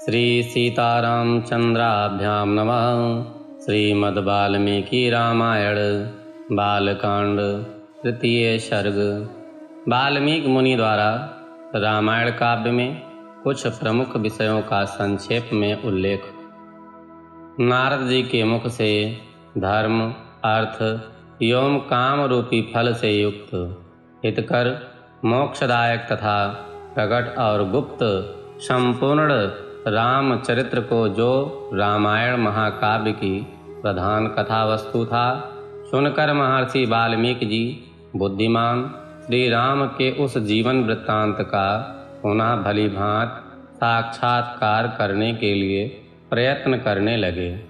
श्री सीतारामचंद्राभ्यां नमः। श्रीमद्वाल्मीकि रामायण बालकांड तृतीय सर्ग। वाल्मीकि मुनि द्वारा रामायण काव्य में कुछ प्रमुख विषयों का संक्षेप में उल्लेख। नारद जी के मुख से धर्म, अर्थ एवं काम रूपी फल से युक्त हितकर, मोक्षदायक तथा प्रकट और गुप्त संपूर्ण रामचरित्र को जो रामायण महाकाव्य की प्रधान कथा वस्तु था, सुनकर महर्षि वाल्मीकि जी बुद्धिमान श्री राम के उस जीवन वृत्तांत का पुनः भलीभांत साक्षात्कार करने के लिए प्रयत्न करने लगे।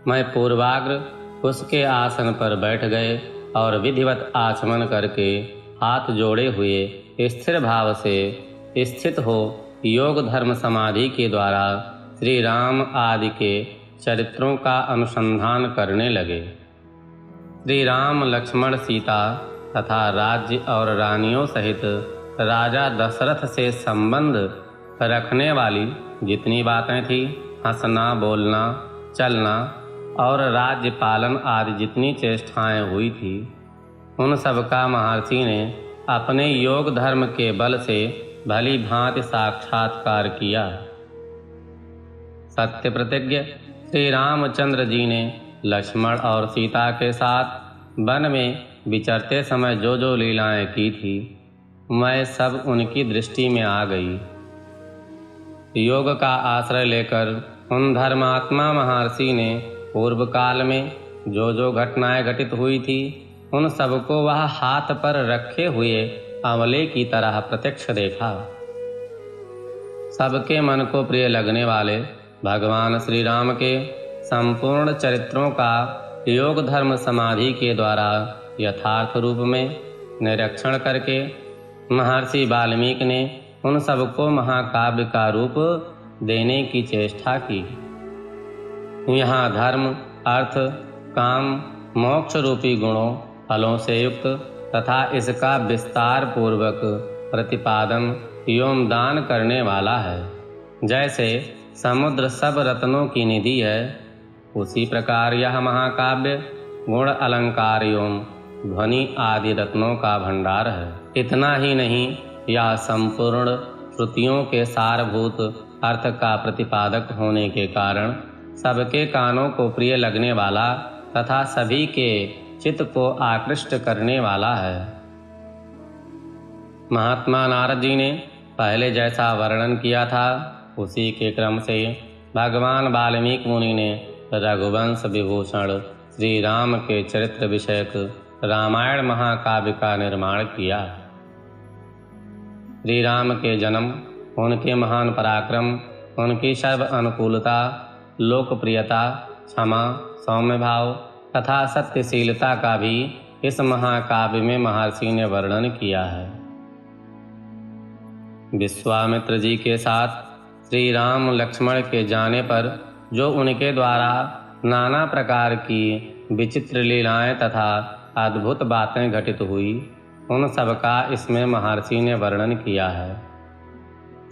मैं पूर्वाग्र उसके आसन पर बैठ गए और विधिवत आचमन करके हाथ जोड़े हुए स्थिर भाव से स्थित हो योग धर्म समाधि के द्वारा श्री राम आदि के चरित्रों का अनुसंधान करने लगे। श्री राम, लक्ष्मण, सीता तथा राज्य और रानियों सहित राजा दशरथ से संबंध रखने वाली जितनी बातें थी, हंसना, बोलना, चलना और राज्य पालन आदि जितनी चेष्टाएं हुई थी, उन सब का महर्षि ने अपने योग धर्म के बल से भली भांति साक्षात्कार किया। सत्य प्रतिज्ञ श्री रामचंद्र जी ने लक्ष्मण और सीता के साथ वन में विचरते समय जो जो लीलाएं की थी, मैं सब उनकी दृष्टि में आ गई। योग का आश्रय लेकर उन धर्मात्मा महर्षि ने पूर्व काल में जो जो घटनाएं घटित हुई थी, उन सबको वह हाथ पर रखे हुए अमले की तरह प्रत्यक्ष देखा। सबके मन को प्रिय लगने वाले भगवान श्री राम के संपूर्ण चरित्रों का योग धर्म समाधि के द्वारा यथार्थ रूप में निरीक्षण करके महर्षि वाल्मीकि ने उन सबको महाकाव्य का रूप देने की चेष्टा की। यहाँ धर्म, अर्थ, काम, मोक्ष रूपी गुणों, फलों से युक्त तथा इसका विस्तार पूर्वक प्रतिपादन एवं दान करने वाला है। जैसे समुद्र सब रत्नों की निधि है, उसी प्रकार यह महाकाव्य गुण, अलंकार एवं ध्वनि आदि रत्नों का भंडार है। इतना ही नहीं, यह संपूर्ण श्रुतियों के सारभूत अर्थ का प्रतिपादक होने के कारण सबके कानों को प्रिय लगने वाला तथा सभी के चित्त को आकृष्ट करने वाला है। महात्मा नारद जी ने पहले जैसा वर्णन किया था, उसी के क्रम से भगवान वाल्मीकि मुनि ने रघुवंश विभूषण श्री राम के चरित्र विषयक रामायण महाकाव्य का निर्माण किया। श्री राम के जन्म, उनके महान पराक्रम, उनकी सर्व अनुकूलता, लोकप्रियता, क्षमा, सौम्य भाव तथा सत्यशीलता का भी इस महाकाव्य में महर्षि ने वर्णन किया है। विश्वामित्र जी के साथ श्री राम लक्ष्मण के जाने पर जो उनके द्वारा नाना प्रकार की विचित्र लीलाएं तथा अद्भुत बातें घटित हुई, उन सबका इसमें महर्षि ने वर्णन किया है।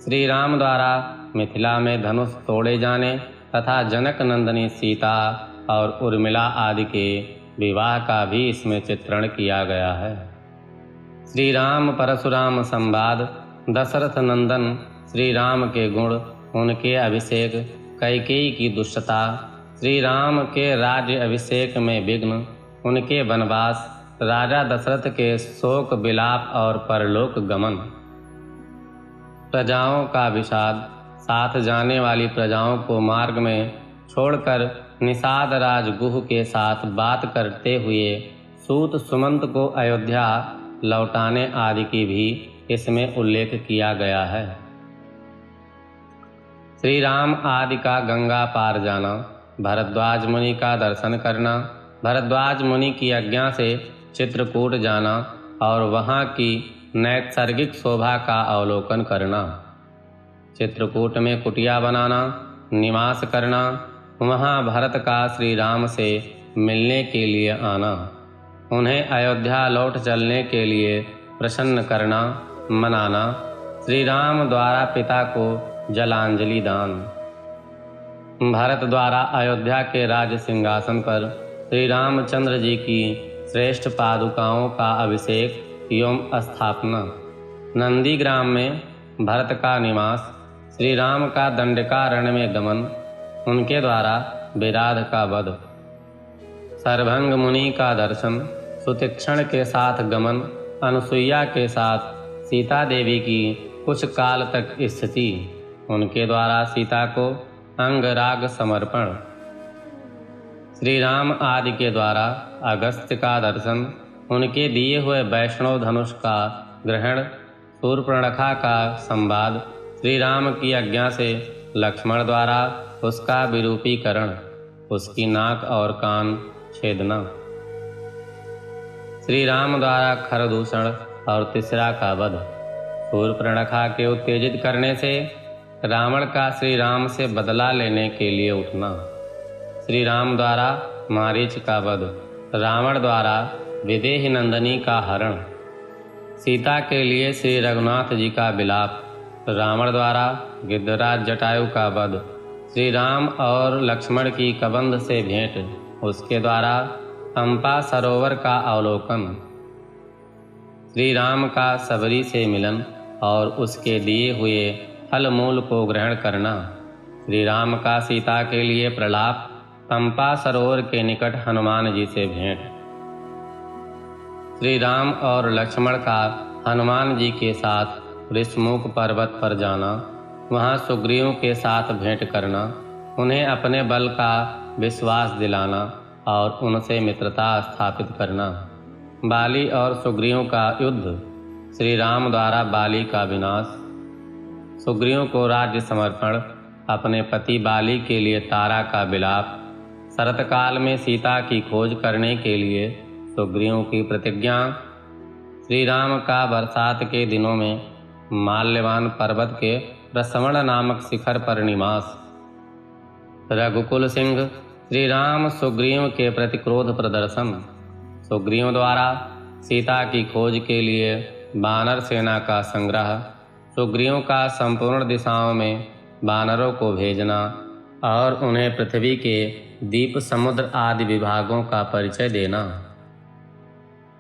श्री राम द्वारा मिथिला में धनुष तोड़े जाने तथा जनक नंदनी सीता और उर्मिला आदि के विवाह का भी इसमें चित्रण किया गया है। श्री राम परशुराम संवाद, दशरथ नंदन श्री राम के गुण, उनके अभिषेक, कैकेयी की दुष्टता, श्री राम के राज्य अभिषेक में विघ्न, उनके वनवास, राजा दशरथ के शोक विलाप और परलोक गमन, प्रजाओं का विषाद, साथ जाने वाली प्रजाओं को मार्ग में छोड़कर निषाद राज गुह के साथ बात करते हुए सूत सुमंत को अयोध्या लौटाने आदि की भी इसमें उल्लेख किया गया है। श्री राम आदि का गंगा पार जाना, भरद्वाज मुनि का दर्शन करना, भरद्वाज मुनि की आज्ञा से चित्रकूट जाना और वहाँ की नैसर्गिक शोभा का अवलोकन करना, चित्रकूट में कुटिया बनाना, निवास करना, वहाँ भरत का श्री राम से मिलने के लिए आना, उन्हें अयोध्या लौट चलने के लिए प्रसन्न करना, मनाना, श्री राम द्वारा पिता को जलांजलि दान। भरत द्वारा अयोध्या के राज सिंहासन पर श्री रामचंद्र जी की श्रेष्ठ पादुकाओं का अभिषेक एवं स्थापना। नंदीग्राम में भरत का निवास, श्री राम का दंडकारण्य में गमन, उनके द्वारा विराध का वध, सर्वभंग मुनि का दर्शन, सुतीक्षण के साथ गमन, अनुसुईया के साथ सीता देवी की कुछ काल तक स्थिति, उनके द्वारा सीता को अंगराग समर्पण, श्री राम आदि के द्वारा अगस्त्य का दर्शन, उनके दिए हुए वैष्णव धनुष का ग्रहण, शूर्पणखा का संवाद, श्री राम की आज्ञा से लक्ष्मण द्वारा उसका विरूपीकरण, उसकी नाक और कान छेदना, श्री राम द्वारा खरदूषण और तीसरा का वध, शूर्पणखा के उत्तेजित करने से रावण का श्री राम से बदला लेने के लिए उठना, श्री राम द्वारा मारीच का वध, रावण द्वारा विदेही नंदिनी का हरण, सीता के लिए श्री रघुनाथ जी का विलाप, रावण द्वारा गिद्धराज जटायु का वध, श्री राम और लक्ष्मण की कबंध से भेंट, उसके द्वारा पंपा सरोवर का अवलोकन, श्री राम का सबरी से मिलन और उसके दिए हुए फल मूल को ग्रहण करना, श्री राम का सीता के लिए प्रलाप, पंपा सरोवर के निकट हनुमान जी से भेंट, श्री राम और लक्ष्मण का हनुमान जी के साथ ऋषमुख पर्वत पर जाना, वहाँ सुग्रीव के साथ भेंट करना, उन्हें अपने बल का विश्वास दिलाना और उनसे मित्रता स्थापित करना, बाली और सुग्रीव का युद्ध, श्री राम द्वारा बाली का विनाश, सुग्रीव को राज्य समर्पण, अपने पति बाली के लिए तारा का विलाप, शरतकाल में सीता की खोज करने के लिए सुग्रीव की प्रतिज्ञा, श्री राम का बरसात के दिनों में माल्यवान पर्वत के प्रसवण नामक शिखर पर निवास, रघुकुल सिंह श्री राम सुग्रीव के प्रति क्रोध प्रदर्शन, सुग्रीव द्वारा सीता की खोज के लिए वानर सेना का संग्रह, सुग्रीव का संपूर्ण दिशाओं में वानरों को भेजना और उन्हें पृथ्वी के दीप समुद्र आदि विभागों का परिचय देना,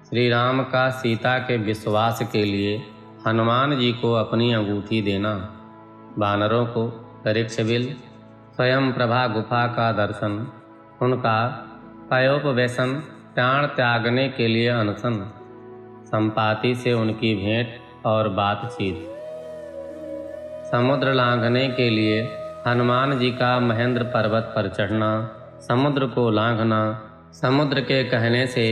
श्री राम का सीता के विश्वास के लिए हनुमान जी को अपनी अंगूठी देना, वानरों को ऋक्षबिल स्वयं प्रभा गुफा का दर्शन, उनका पयोपवेशन, प्राण त्यागने के लिए अनशन, संपाति से उनकी भेंट और बातचीत, समुद्र लांघने के लिए हनुमान जी का महेंद्र पर्वत पर चढ़ना, समुद्र को लांघना, समुद्र के कहने से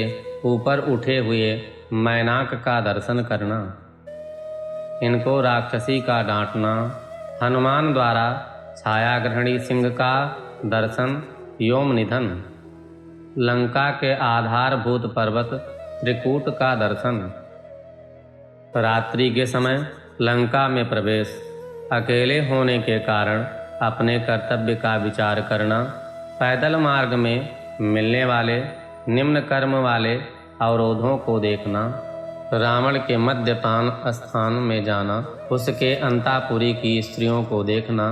ऊपर उठे हुए मैनाक का दर्शन करना, इनको राक्षसी का डांटना, हनुमान द्वारा छायाग्रहणी सिंह का दर्शन, योम निधन, लंका के आधारभूत पर्वत त्रिकूट का दर्शन, रात्रि के समय लंका में प्रवेश, अकेले होने के कारण अपने कर्तव्य का विचार करना, पैदल मार्ग में मिलने वाले निम्न कर्म वाले अवरोधों को देखना, रावण के मद्यपान स्थान में जाना, उसके अंतापुरी की स्त्रियों को देखना,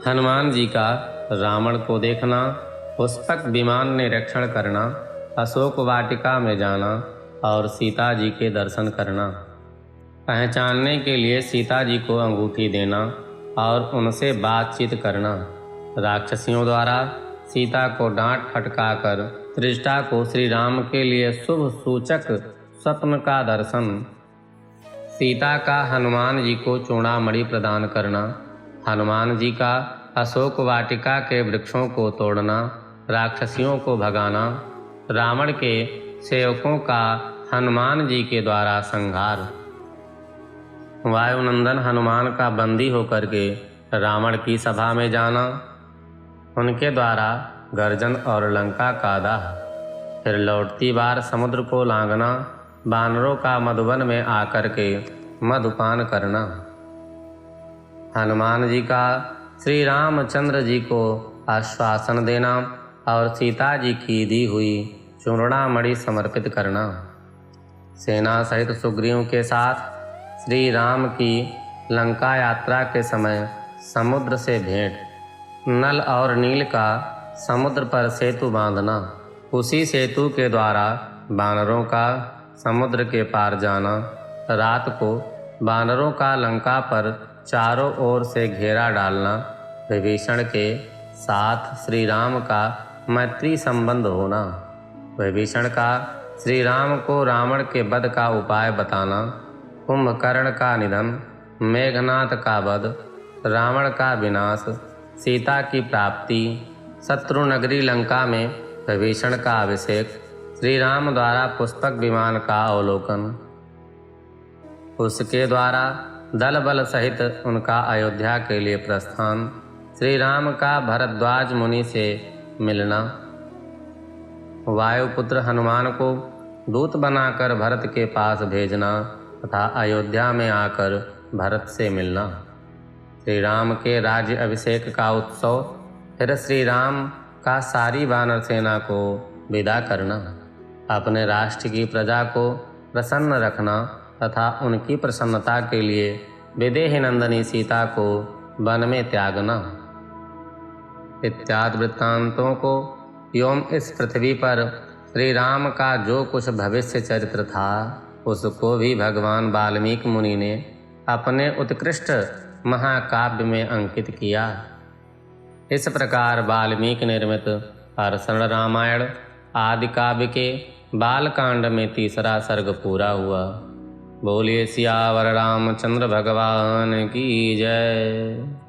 हनुमान जी का रावण को देखना, पुष्पक विमान निरीक्षण करना, अशोक वाटिका में जाना और सीता जी के दर्शन करना, पहचानने के लिए सीता जी को अंगूठी देना और उनसे बातचीत करना, राक्षसियों द्वारा सीता को डांट फटकाकर त्रिष्टा को श्री राम के लिए शुभ सूचक स्वप्न का दर्शन, सीता का हनुमान जी को चूड़ामणि प्रदान करना, हनुमान जी का अशोक वाटिका के वृक्षों को तोड़ना, राक्षसियों को भगाना, रावण के सेवकों का हनुमान जी के द्वारा संहार, वायुनंदन हनुमान का बंदी होकर के रावण की सभा में जाना, उनके द्वारा गर्जन और लंका का दाह, फिर लौटती बार समुद्र को लांघना, वानरों का मधुवन में आकर के मधुपान करना, हनुमान जी का श्री रामचंद्र जी को आश्वासन देना और सीता जी की दी हुई चूड़ामणि समर्पित करना, सेना सहित सुग्रीव के साथ श्री राम की लंका यात्रा के समय समुद्र से भेंट, नल और नील का समुद्र पर सेतु बांधना, उसी सेतु के द्वारा वानरों का समुद्र के पार जाना, रात को वानरों का लंका पर चारों ओर से घेरा डालना, विभीषण के साथ श्री राम का मैत्री संबंध होना, विभीषण का श्री राम को रावण के वध का उपाय बताना, कुंभकर्ण का निधन, मेघनाथ का वध, रावण का विनाश, सीता की प्राप्ति, शत्रु नगरी लंका में विभीषण का अभिषेक, श्री राम द्वारा पुष्पक विमान का अवलोकन, उसके द्वारा दल बल सहित उनका अयोध्या के लिए प्रस्थान, श्री राम का भरद्वाज मुनि से मिलना, वायुपुत्र हनुमान को दूत बनाकर भरत के पास भेजना तथा अयोध्या में आकर भरत से मिलना, श्री राम के राज्य अभिषेक का उत्सव, फिर श्री राम का सारी वानर सेना को विदा करना, अपने राष्ट्र की प्रजा को प्रसन्न रखना तथा उनकी प्रसन्नता के लिए विदेह नंदनी सीता को वन में त्यागना इत्यादि वृत्तांतों को एवं इस पृथ्वी पर श्री राम का जो कुछ भविष्य चरित्र था उसको भी भगवान वाल्मीकि मुनि ने अपने उत्कृष्ट महाकाव्य में अंकित किया। इस प्रकार वाल्मीकि निर्मित हर्षण रामायण आदि काव्य के बालकांड में तीसरा सर्ग पूरा हुआ। बोलिए सियावर रामचंद्र भगवान की जय।